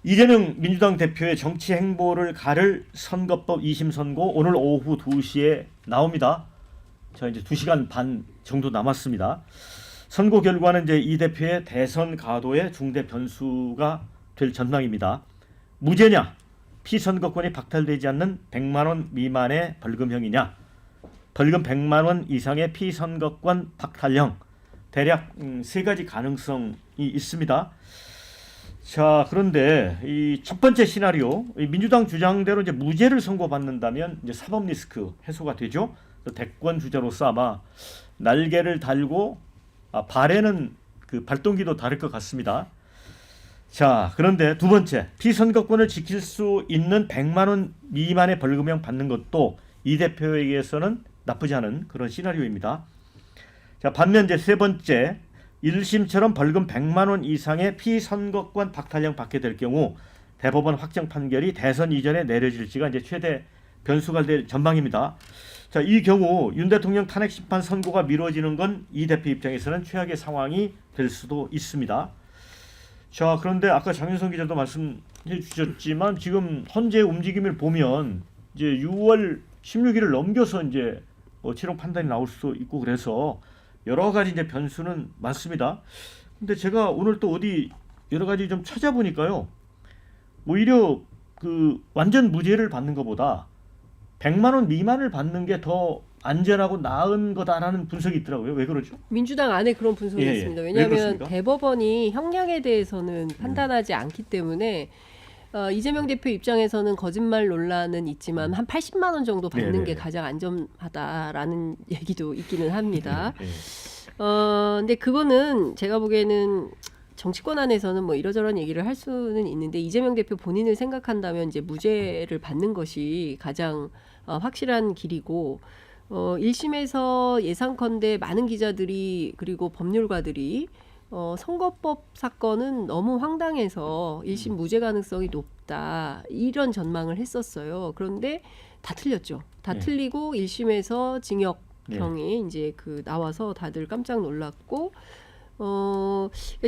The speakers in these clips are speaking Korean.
이재명 민주당 대표의 정치 행보를 가를 선거법 2심 선고 오늘 오후 2시에 나옵니다. 자, 이제 2시간 반 정도 남았습니다. 선고 결과는 이제 이 대표의 대선 가도의 중대 변수가 될 전망입니다. 무죄냐, 피선거권이 박탈되지 않는 100만 원 미만의 벌금형이냐, 벌금 100만 원 이상의 피선거권 박탈형, 대략 세 가지 가능성이 있습니다. 자, 그런데 이 첫 번째 시나리오, 이 민주당 주장대로 이제 무죄를 선고받는다면 이제 사법 리스크 해소가 되죠. 대권 주자로서 아마 날개를 달고 발에는 그 발동기도 다를 것 같습니다. 자, 그런데 두 번째, 피선거권을 지킬 수 있는 100만 원 미만의 벌금형 받는 것도 이 대표에게서는 나쁘지 않은 그런 시나리오입니다. 자, 반면 이제 세 번째, 1심처럼 벌금 100만 원 이상의 피선거권 박탈형 받게 될 경우 대법원 확정 판결이 대선 이전에 내려질지가 이제 최대 변수가 될 전망입니다. 자, 이 경우 윤 대통령 탄핵 심판 선고가 미뤄지는 건 이 대표 입장에서는 최악의 상황이 될 수도 있습니다. 자, 그런데 아까 장윤성 기자도 말씀해 주셨지만 지금 현재 움직임을 보면 이제 6월 16일을 넘겨서 이제 최종 판단이 나올 수 있고 그래서 여러 가지 이제 변수는 많습니다. 근데 제가 오늘 또 어디 여러 가지 좀 찾아보니까요, 오히려 그 완전 무죄를 받는 것보다 100만 원 미만을 받는 게 더 안전하고 나은 거다라는 분석이 있더라고요. 왜 그러죠? 민주당 안에 그런 분석이 예, 있습니다. 왜 왜냐하면 그렇습니까? 대법원이 형량에 대해서는 판단하지 않기 때문에 이재명 대표 입장에서는 거짓말 논란은 있지만 한 80만 원 정도 받는 네네. 게 가장 안전하다라는 얘기도 있기는 합니다. 예. 근데 그거는 제가 보기에는 정치권 안에서는 뭐 이러저런 얘기를 할 수는 있는데 이재명 대표 본인을 생각한다면 이제 무죄를 받는 것이 가장 확실한 길이고 1심에서 예상컨대 많은 기자들이 그리고 법률가들이 선거법 사건은 너무 황당해서 1심 무죄 가능성이 높다 이런 전망을 했었어요. 그런데 다 틀렸죠. 다 네. 틀리고 1심에서 징역형이 네. 이제 그 나와서 다들 깜짝 놀랐고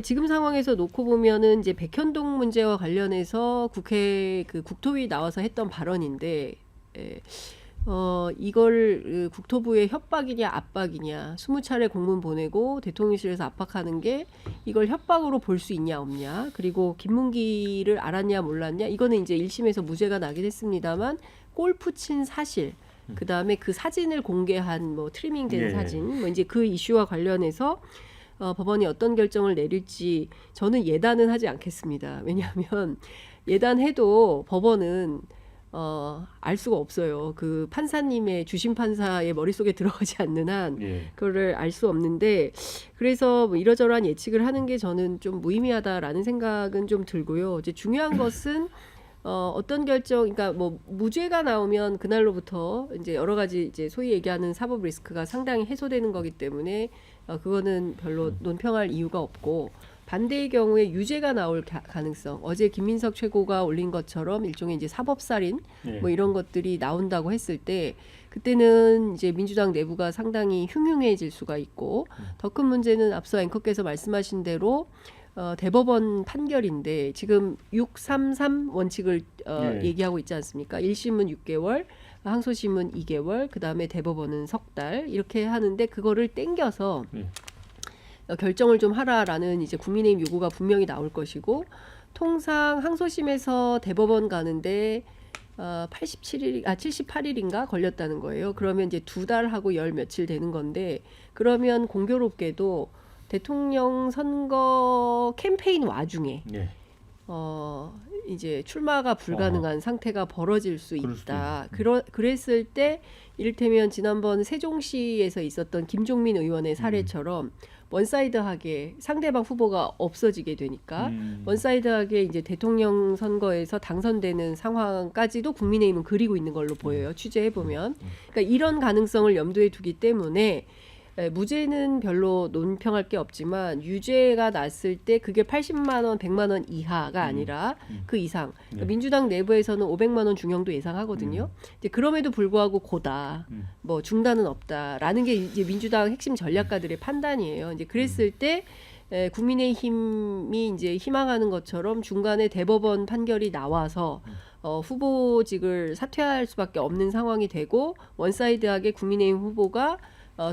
지금 상황에서 놓고 보면은 이제 백현동 문제와 관련해서 국회 그 국토위 나와서 했던 발언인데 이걸 국토부의 협박이냐 압박이냐 20차례 공문 보내고 대통령실에서 압박하는 게 이걸 협박으로 볼 수 있냐 없냐 그리고 김문기를 알았냐 몰랐냐 이거는 이제 1심에서 무죄가 나긴 했습니다만 골프 친 사실 그 다음에 그 사진을 공개한 뭐 트리밍된 예. 사진 뭐 이제 그 이슈와 관련해서 법원이 어떤 결정을 내릴지 저는 예단은 하지 않겠습니다. 왜냐하면 예단해도 법원은 알 수가 없어요. 그 판사님의 주심 판사의 머릿속에 들어가지 않는 한 예. 그거를 알 수 없는데 그래서 뭐 이러저러한 예측을 하는 게 저는 좀 무의미하다라는 생각은 좀 들고요. 이제 중요한 것은 어떤 결정, 그러니까 뭐 무죄가 나오면 그날로부터 이제 여러 가지 이제 소위 얘기하는 사법 리스크가 상당히 해소되는 거기 때문에 그거는 별로 논평할 이유가 없고 반대의 경우에 유죄가 나올 가능성. 어제 김민석 최고가 올린 것처럼 일종의 이제 사법살인 예. 뭐 이런 것들이 나온다고 했을 때 그때는 이제 민주당 내부가 상당히 흉흉해질 수가 있고 더 큰 문제는 앞서 앵커께서 말씀하신 대로 대법원 판결인데 지금 633 원칙을 예. 얘기하고 있지 않습니까? 1심은 6개월, 항소심은 2개월, 그다음에 대법원은 석 달 이렇게 하는데 그거를 땡겨서 예. 결정을 좀 하라라는 이제 국민의힘 요구가 분명히 나올 것이고 통상 항소심에서 대법원 가는데 78일인가 걸렸다는 거예요. 그러면 이제 2달하고 열 며칠 되는 건데 그러면 공교롭게도 대통령 선거 캠페인 와중에 예. 이제 출마가 불가능한 상태가 벌어질 수 그럴 수도 있다. 그랬을 때 이를테면 지난번 세종시에서 있었던 김종민 의원의 사례처럼 원사이드하게 상대방 후보가 없어지게 되니까 원사이드하게 이제 대통령 선거에서 당선되는 상황까지도 국민의힘은 그리고 있는 걸로 보여요. 취재해 보면. 그러니까 이런 가능성을 염두에 두기 때문에 무죄는 별로 논평할 게 없지만 유죄가 났을 때 그게 80만 원, 100만 원 이하가 아니라 그 이상. 그러니까 민주당 내부에서는 500만 원 중형도 예상하거든요. 이제 그럼에도 불구하고 고다. 뭐 중단은 없다라는 게 이제 민주당 핵심 전략가들의 판단이에요. 이제 그랬을 때 국민의힘이 이제 희망하는 것처럼 중간에 대법원 판결이 나와서 후보직을 사퇴할 수밖에 없는 상황이 되고 원사이드하게 국민의힘 후보가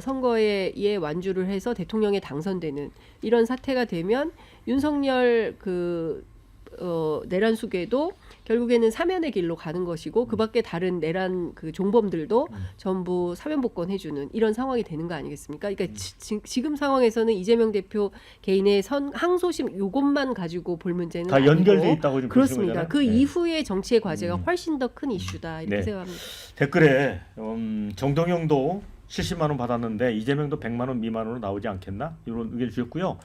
선거에 완주를 해서 대통령에 당선되는 이런 사태가 되면 윤석열 내란 수계도 결국에는 사면의 길로 가는 것이고 그 밖에 다른 내란 종범들도 전부 사면 복권해주는 이런 상황이 되는 거 아니겠습니까? 그러니까 지금 상황에서는 이재명 대표 개인의 항소심 요것만 가지고 볼 문제는 다 연결돼 있다고 좀 그렇습니다. 그 네. 이후의 정치의 과제가 훨씬 더 큰 이슈다 이렇게 네. 생각합니다. 댓글에 정동영도 70만 원 받았는데 이재명도 100만 원 미만으로 나오지 않겠나? 이런 의견 주셨고요.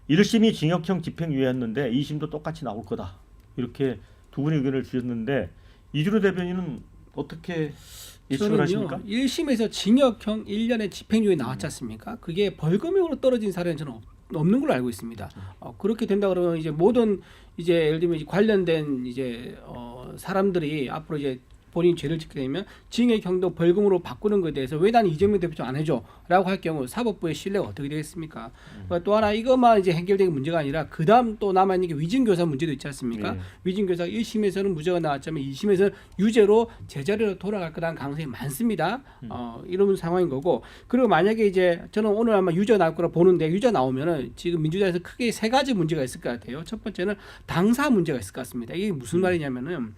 1심이 징역형 집행유예였는데 2심도 똑같이 나올 거다. 이렇게 두 분의 의견을 주셨는데 이준호 대변인은 어떻게 예측을 하십니까? 1심에서 징역형 1년의 집행유예 나왔지 않습니까? 그게 벌금형으로 떨어진 사례는 저는 없는 걸로 알고 있습니다. 그렇게 된다 그러면 이제 모든 이제 예를 들면 이제 관련된 이제 사람들이 앞으로 이제 본인 죄를 짓게 되면 징역형도 벌금으로 바꾸는 것에 대해서 왜 나는 이재명 대표 좀 안 해줘라고 할 경우 사법부의 신뢰가 어떻게 되겠습니까? 그러니까 또 하나 이것만 이제 해결되는 문제가 아니라 그 다음 또 남아 있는 게 위증교사 문제도 있지 않습니까? 위증교사 1심에서는 무죄가 나왔지만 2심에서는 유죄로 제자리로 돌아갈 거라는 가능성이 많습니다. 이런 상황인 거고 그리고 만약에 이제 저는 오늘 아마 유죄가 나올 거라 보는데 유죄 나오면은 지금 민주당에서 크게 세 가지 문제가 있을 것 같아요. 첫 번째는 당사 문제가 있을 것 같습니다. 이게 무슨 말이냐면은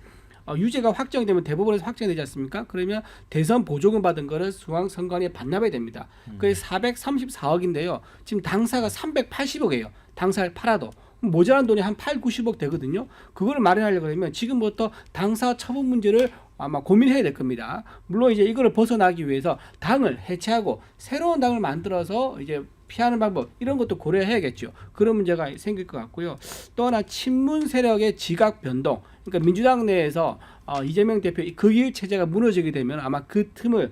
유죄가 확정되면 대법원에서 확정되지 않습니까? 그러면 대선 보조금 받은 거를 중앙선관위에 반납해야 됩니다. 그게 434억인데요. 지금 당사가 380억이에요. 당사를 팔아도. 모자란 돈이 한 8, 90억 되거든요. 그걸 마련하려고 하면 지금부터 당사 처분 문제를 아마 고민해야 될 겁니다. 물론 이제 이거를 벗어나기 위해서 당을 해체하고 새로운 당을 만들어서 이제 피하는 방법 이런 것도 고려해야겠죠. 그런 문제가 생길 것 같고요. 또 하나 친문 세력의 지각 변동. 그러니까 민주당 내에서 이재명 대표의 극일 체제가 무너지게 되면 아마 그 틈을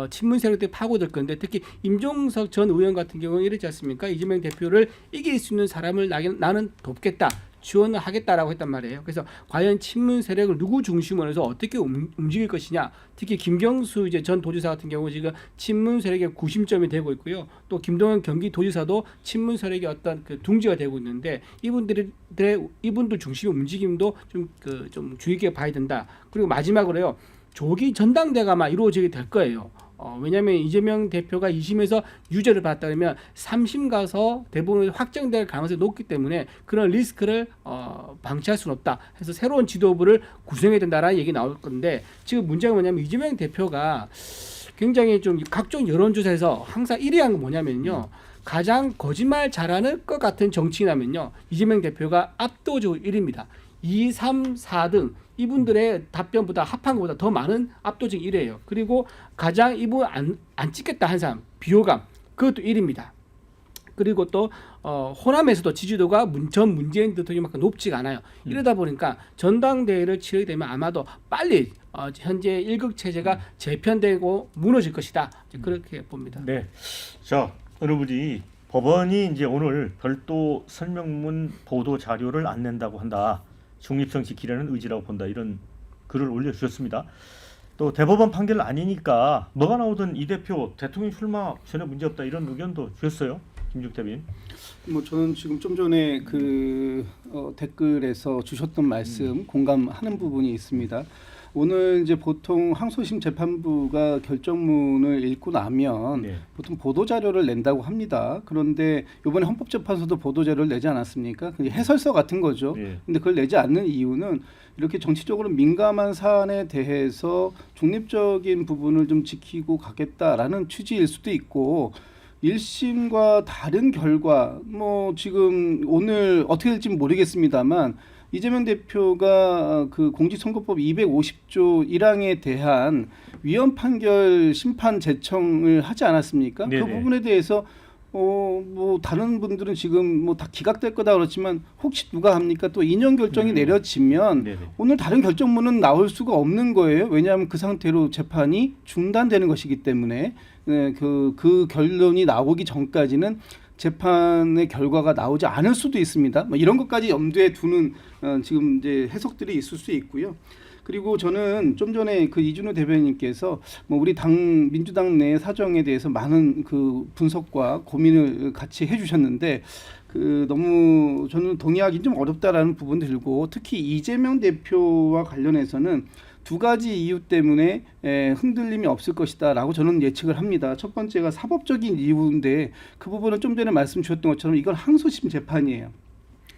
친문 세력들이 파고들 건데 특히 임종석 전 의원 같은 경우는 이렇지 않습니까? 이재명 대표를 이길 수 있는 사람을 나는 돕겠다. 지원을 하겠다라고 했단 말이에요. 그래서 과연 친문 세력을 누구 중심으로 해서 어떻게 움직일 것이냐. 특히 김경수 이제 전 도지사 같은 경우 지금 친문 세력의 구심점이 되고 있고요. 또 김동연 경기도지사도 친문 세력의 어떤 그 둥지가 되고 있는데 이분들 중심의 움직임도 좀 주의 깊게 봐야 된다. 그리고 마지막으로요. 조기 전당대가 아마 이루어지게 될 거예요. 왜냐하면 이재명 대표가 2심에서 유죄를 받았다 그러면 3심 가서 대부분 확정될 가능성이 높기 때문에 그런 리스크를 방치할 수는 없다. 해서 새로운 지도부를 구성해야 된다라는 얘기 나올 건데 지금 문제가 뭐냐면 이재명 대표가 굉장히 좀 각종 여론조사에서 항상 1위 한 건 뭐냐면요. 가장 거짓말 잘하는 것 같은 정치인하면요. 이재명 대표가 압도적으로 1위입니다. 2, 3, 4등 이분들의 답변보다 합한 것보다 더 많은 압도적 1위예요. 그리고 가장 이분 안 찍겠다 한 사람 비호감 그것도 1위입니다. 그리고 또 호남에서도 지지도가 전 문재인 대통령만큼 높지가 않아요. 이러다 보니까 전당대회를 치르게 되면 아마도 빨리 현재 1극 체제가 재편되고 무너질 것이다. 그렇게 봅니다. 네. 자, 여러분이 법원이 이제 오늘 별도 설명문 보도 자료를 안 낸다고 한다. 중립성 지키려는 의지라고 본다. 이런 글을 올려주셨습니다. 또 대법원 판결 아니니까 뭐가 나오든 이 대표 대통령 출마 전혀 문제없다. 이런 의견도 주셨어요. 김juk 대변인. 뭐 저는 지금 좀 전에 그 댓글에서 주셨던 말씀 공감하는 부분이 있습니다. 오늘 이제 보통 항소심 재판부가 결정문을 읽고 나면 보통 보도 자료를 낸다고 합니다. 그런데 이번에 헌법재판소도 보도 자료를 내지 않았습니까? 그게 해설서 같은 거죠. 근데 그걸 내지 않는 이유는 이렇게 정치적으로 민감한 사안에 대해서 중립적인 부분을 좀 지키고 가겠다라는 취지일 수도 있고 1심과 다른 결과 뭐 지금 오늘 어떻게 될지 모르겠습니다만 이재명 대표가 그 공직선거법 250조 1항에 대한 위헌 판결 심판 제청을 하지 않았습니까? 네네. 그 부분에 대해서 뭐 다른 분들은 지금 뭐 다 기각될 거다 그렇지만 혹시 누가 합니까? 또 인용 결정이 내려지면 네네. 오늘 다른 결정문은 나올 수가 없는 거예요. 왜냐하면 그 상태로 재판이 중단되는 것이기 때문에 그 결론이 나오기 전까지는 재판의 결과가 나오지 않을 수도 있습니다. 뭐 이런 것까지 염두에 두는 지금 이제 해석들이 있을 수 있고요. 그리고 저는 좀 전에 그 이준호 대변인께서 뭐 우리 당 민주당 내 사정에 대해서 많은 그 분석과 고민을 같이 해주셨는데 그 너무 저는 동의하기 좀 어렵다라는 부분도 들고 특히 이재명 대표와 관련해서는 두 가지 이유 때문에 흔들림이 없을 것이다라고 저는 예측을 합니다. 첫 번째가 사법적인 이유인데 그 부분은 좀 전에 말씀 주셨던 것처럼 이건 항소심 재판이에요.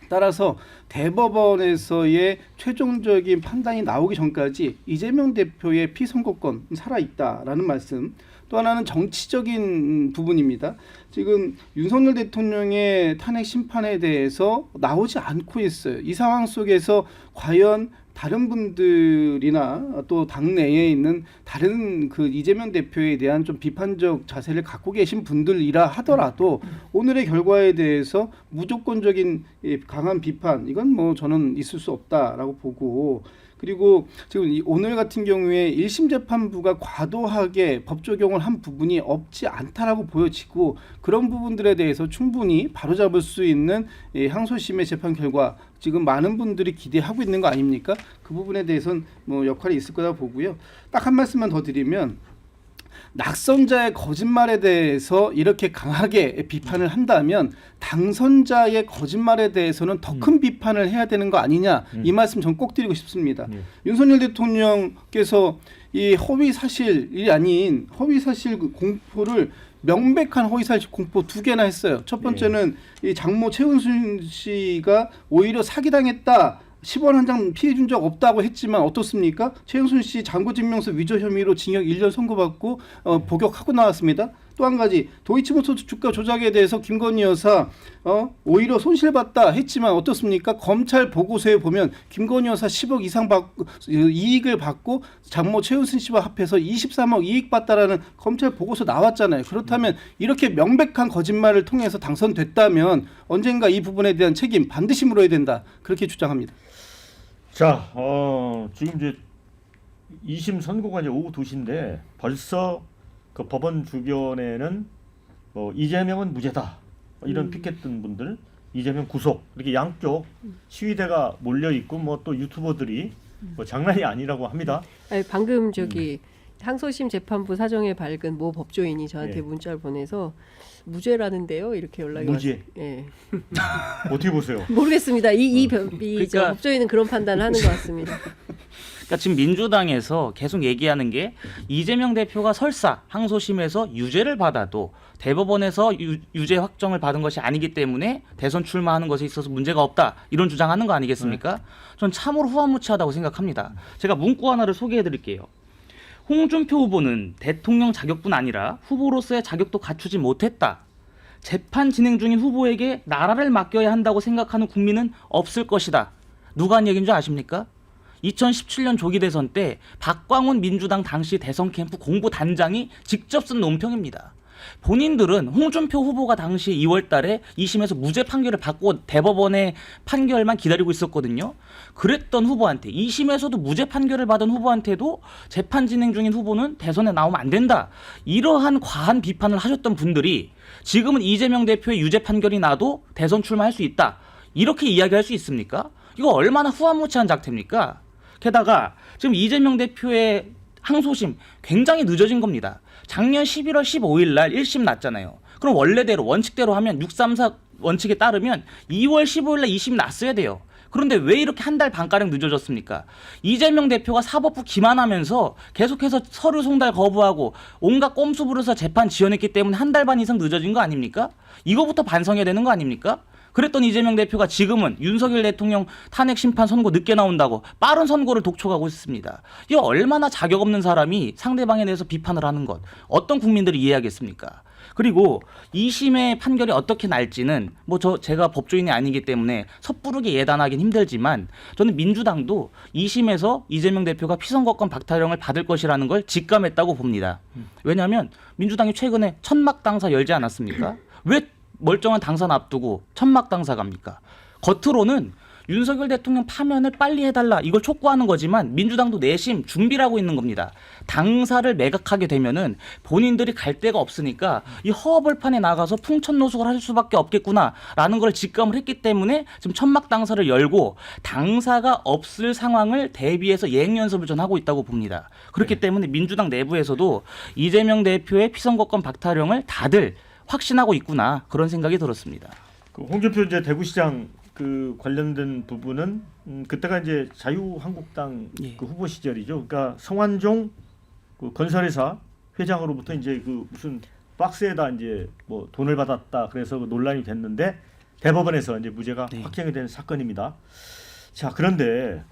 따라서 대법원에서의 최종적인 판단이 나오기 전까지 이재명 대표의 피선거권 살아있다라는 말씀. 또 하나는 정치적인 부분입니다. 지금 윤석열 대통령의 탄핵 심판에 대해서 나오지 않고 있어요. 이 상황 속에서 과연 다른 분들이나 또 당내에 있는 다른 그 이재명 대표에 대한 좀 비판적 자세를 갖고 계신 분들이라 하더라도 오늘의 결과에 대해서 무조건적인 강한 비판 이건 뭐 저는 있을 수 없다라고 보고 그리고 지금 오늘 같은 경우에 1심 재판부가 과도하게 법 적용을 한 부분이 없지 않다라고 보여지고 그런 부분들에 대해서 충분히 바로잡을 수 있는 항소심의 재판 결과 지금 많은 분들이 기대하고 있는 거 아닙니까? 그 부분에 대해서는 뭐 역할이 있을 거다 보고요. 딱 한 말씀만 더 드리면 낙선자의 거짓말에 대해서 이렇게 강하게 비판을 한다면 당선자의 거짓말에 대해서는 더 큰 비판을 해야 되는 거 아니냐 이 말씀 전 꼭 드리고 싶습니다. 윤석열 대통령께서 이 허위 사실이 아닌 허위 사실 공포를 명백한 허위사실 공포 2개나 했어요. 첫 번째는 이 장모 최은순 씨가 오히려 사기당했다. 10원 한 장 피해 준 적 없다고 했지만 어떻습니까? 최은순 씨 잔고증명서 위조 혐의로 징역 1년 선고받고 복역하고 나왔습니다. 또 한 가지 도이치모터스 주가 조작에 대해서 김건희 여사 오히려 손실봤다 했지만 어떻습니까? 검찰 보고서에 보면 김건희 여사 10억 이상 이익을 받고 장모 최은순 씨와 합해서 23억 이익 받다라는 검찰 보고서 나왔잖아요. 그렇다면 이렇게 명백한 거짓말을 통해서 당선됐다면 언젠가 이 부분에 대한 책임 반드시 물어야 된다. 그렇게 주장합니다. 자, 지금 이제 2심 선고가 이제 오후 2시인데 벌써 그 법원 주변에는 이재명은 무죄다 이런 피켓 든 분들, 이재명 구속 이렇게 양쪽 시위대가 몰려 있고 뭐 또 유튜버들이 뭐 장난이 아니라고 합니다. 아니, 방금 저기 항소심 재판부 사정에 밝은 모 법조인이 저한테 문자를 보내서 무죄라는데요 이렇게 연락이 무죄. 예. 어떻게 보세요? 모르겠습니다. 저 그러니까 법조인은 그런 판단을 하는 것 같습니다. 그러니까 지금 민주당에서 계속 얘기하는 게 이재명 대표가 설사 항소심에서 유죄를 받아도 대법원에서 유죄 확정을 받은 것이 아니기 때문에 대선 출마하는 것에 있어서 문제가 없다 이런 주장하는 거 아니겠습니까? 전 참으로 후한무치하다고 생각합니다. 제가 문구 하나를 소개해드릴게요. 홍준표 후보는 대통령 자격뿐 아니라 후보로서의 자격도 갖추지 못했다. 재판 진행 중인 후보에게 나라를 맡겨야 한다고 생각하는 국민은 없을 것이다. 누가 한 얘기인 줄 아십니까? 2017년 조기 대선 때 박광훈 민주당 당시 대선 캠프 공보단장이 직접 쓴 논평입니다. 본인들은 홍준표 후보가 당시 2월 달에 2심에서 무죄 판결을 받고 대법원의 판결만 기다리고 있었거든요. 그랬던 후보한테 2심에서도 무죄 판결을 받은 후보한테도 재판 진행 중인 후보는 대선에 나오면 안 된다. 이러한 과한 비판을 하셨던 분들이 지금은 이재명 대표의 유죄 판결이 나도 대선 출마할 수 있다. 이렇게 이야기할 수 있습니까? 이거 얼마나 후한무치한 작태입니까? 게다가 지금 이재명 대표의 항소심 굉장히 늦어진 겁니다. 작년 11월 15일 날 1심 났잖아요. 그럼 원래대로 원칙대로 하면 634 원칙에 따르면 2월 15일 날 2심 났어야 돼요. 그런데 왜 이렇게 한 달 반가량 늦어졌습니까? 이재명 대표가 사법부 기만하면서 계속해서 서류 송달 거부하고 온갖 꼼수 부려서 재판 지연했기 때문에 한 달 반 이상 늦어진 거 아닙니까? 이거부터 반성해야 되는 거 아닙니까? 그랬던 이재명 대표가 지금은 윤석열 대통령 탄핵 심판 선고 늦게 나온다고 빠른 선고를 독촉하고 있습니다. 이 얼마나 자격 없는 사람이 상대방에 대해서 비판을 하는 것, 어떤 국민들이 이해하겠습니까? 그리고 2심의 판결이 어떻게 날지는 제가 법조인이 아니기 때문에 섣부르게 예단하긴 힘들지만 저는 민주당도 2심에서 이재명 대표가 피선거권 박탈형을 받을 것이라는 걸 직감했다고 봅니다. 왜냐하면 민주당이 최근에 천막 당사 열지 않았습니까? 왜 멀쩡한 당선 앞두고 천막 당사 갑니까? 겉으로는 윤석열 대통령 파면을 빨리 해달라 이걸 촉구하는 거지만 민주당도 내심 준비를 하고 있는 겁니다. 당사를 매각하게 되면은 본인들이 갈 데가 없으니까 이 허허벌판에 나가서 풍천노숙을 할 수밖에 없겠구나라는 걸 직감을 했기 때문에 지금 천막 당사를 열고 당사가 없을 상황을 대비해서 예행 연습을 전 하고 있다고 봅니다. 그렇기 때문에 민주당 내부에서도 이재명 대표의 피선거권 박탈령을 다들 확신하고 있구나 그런 생각이 들었습니다. 그 홍준표 이제 대구시장 그 관련된 부분은 그때가 이제 자유한국당 예. 그 후보 시절이죠. 그러니까 성완종 그 건설회사 회장으로부터 이제 그 무슨 박스에다 이제 뭐 돈을 받았다 그래서 그 논란이 됐는데 대법원에서 이제 무죄가 네. 확정이 된 사건입니다. 자, 그런데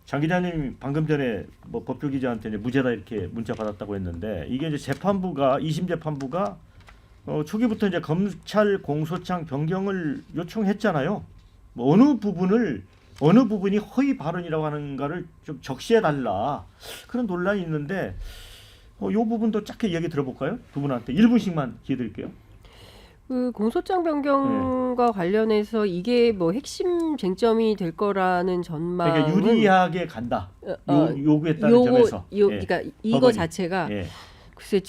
장 기자님 방금 전에 뭐 법조 기자한테 이제 무죄다 이렇게 문자 받았다고 했는데 이게 이제 재판부가 2심 재판부가 초기부터 이제 검찰 공소장 변경을 요청했잖아요. 뭐 어느 부분이 허위 발언이라고 하는가를 좀 적시해 달라 그런 논란이 있는데 이 부분도 짧게 얘기 들어볼까요? 두 분한테 1분씩만 기회 드릴게요. 그 공소장 변경과 관련해서 이게 뭐 핵심 쟁점이 될 거라는 전망은 그러니까 유리하게 간다. 요구했다는 점에서. 예. 그러니까 이거 법원이. 자체가 예. 글쎄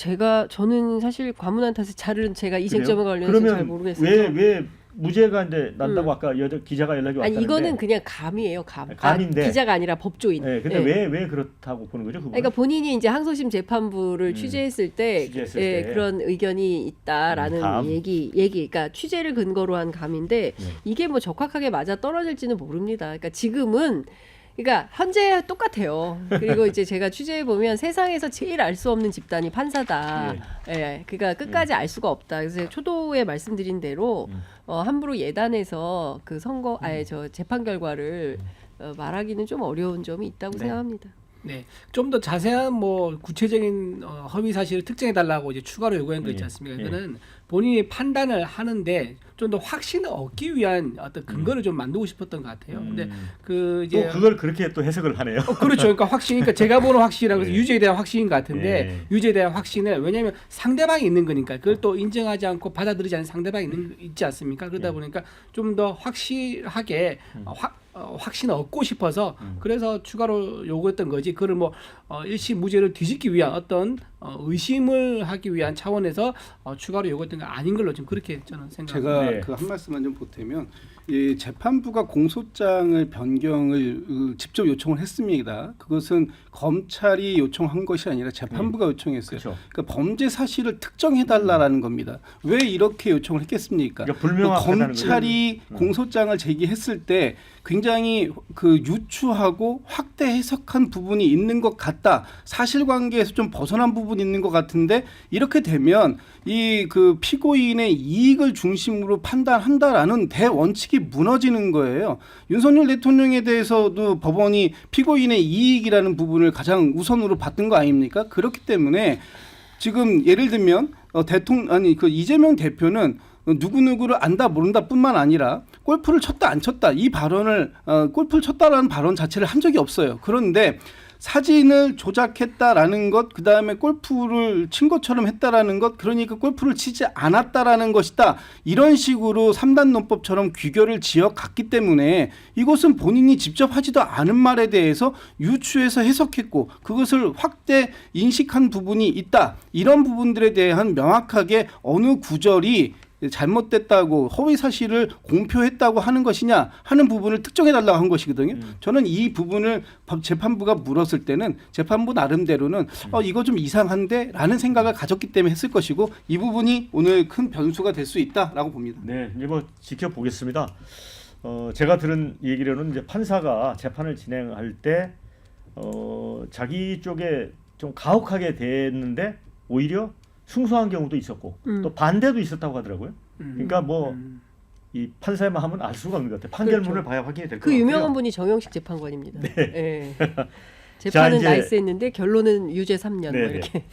저는 사실 과문한 탓에 제가 이 그래요? 쟁점에 관련해서 그러면 잘 모르겠어요. 왜 무죄가 이제 난다고 아까 여자 기자가 연락이 왔다는데. 아니 이거는 그냥 감이에요. 감인데. 기자가 아니라 법조인. 네, 근데 예. 왜 그렇다고 보는 거죠? 그건? 그러니까 본인이 이제 항소심 재판부를 취재했을 때, 취재했을 예, 때. 그런 의견이 있다라는 감. 얘기, 그러니까 취재를 근거로 한 감인데 네. 이게 뭐 적확하게 맞아 떨어질지는 모릅니다. 그러니까 지금은 그러니까 현재 똑같아요. 그리고 이제 제가 취재해 보면 세상에서 제일 알 수 없는 집단이 판사다. 예, 그러니까 끝까지 알 수가 없다. 그래서 초도에 말씀드린 대로 함부로 예단해서 그 저 재판 결과를 말하기는 좀 어려운 점이 있다고 네. 생각합니다. 네, 좀 더 자세한 뭐 구체적인 허위 사실을 특정해 달라고 이제 추가로 요구한 거 있지 않습니까? 이거는 본인이 판단을 하는데 좀 더 확신을 얻기 위한 어떤 근거를 좀 만들고 싶었던 것 같아요. 근데 그 이제 또 그걸 그렇게 또 해석을 하네요. 그렇죠. 그러니까 확신, 그러니까 제가 보는 확신이라고 해서 네. 유죄에 대한 확신인 것 같은데 유죄에 대한 확신을 왜냐하면 상대방이 있는 거니까 그걸 또 인정하지 않고 받아들이지 않는 상대방이 있지 않습니까? 그러다 보니까 좀 더 확실하게 확신을 얻고 싶어서 그래서 추가로 요구했던 거지. 그걸 뭐 일심 무죄를 뒤집기 위한 어떤 의심을 하기 위한 차원에서 추가로 요구했던 거 아닌 걸로 좀 그렇게 저는 생각합니다. 제가 네. 그 한 말씀만 좀 보태면 이 재판부가 공소장을 변경을 직접 요청을 했습니다. 그것은 검찰이 요청한 것이 아니라 재판부가 요청했어요. 그렇죠. 그러니까 범죄 사실을 특정해달라는 겁니다. 왜 이렇게 요청을 했겠습니까? 그러니까 불명확하다는 검찰이 공소장을 제기했을 때 굉장히 그 유추하고 확대 해석한 부분이 있는 것 같다. 사실관계에서 좀 벗어난 부분이 있는 것 같은데 이렇게 되면 이 그 피고인의 이익을 중심으로 판단한다라는 대원칙이 무너지는 거예요. 윤석열 대통령에 대해서도 법원이 피고인의 이익이라는 부분을 가장 우선으로 봤던 거 아닙니까? 그렇기 때문에 지금 예를 들면 그 이재명 대표는 누구누구를 안다 모른다뿐만 아니라 골프를 쳤다 안 쳤다 이 발언을 골프를 쳤다라는 발언 자체를 한 적이 없어요. 그런데 사진을 조작했다라는 것, 그 다음에 골프를 친 것처럼 했다라는 것, 그러니까 골프를 치지 않았다라는 것이다. 이런 식으로 3단 논법처럼 귀결을 지어갔기 때문에 이것은 본인이 직접 하지도 않은 말에 대해서 유추해서 해석했고 그것을 확대 인식한 부분이 있다. 이런 부분들에 대한 명확하게 어느 구절이 잘못됐다고 허위 사실을 공표했다고 하는 것이냐 하는 부분을 특정해달라고 한 것이거든요. 저는 이 부분을 재판부가 물었을 때는 재판부 나름대로는 이거 좀 이상한데 라는 생각을 가졌기 때문에 했을 것이고 이 부분이 오늘 큰 변수가 될 수 있다라고 봅니다. 네, 이제 뭐 지켜보겠습니다. 제가 들은 얘기로는 이제 판사가 재판을 진행할 때 자기 쪽에 좀 가혹하게 됐는데 오히려 승소한 경우도 있었고 또 반대도 있었다고 하더라고요. 그러니까 뭐 이 판사의 마음은 알 수가 없는 것 같아요. 판결문을 그렇죠. 봐야 확인이 될 것 그 같아요. 유명한 분이 정영식 재판관입니다. 네. 예. 재판은 이제- 나이스했는데 결론은 유죄 3년 뭐 네, 네. 이렇게.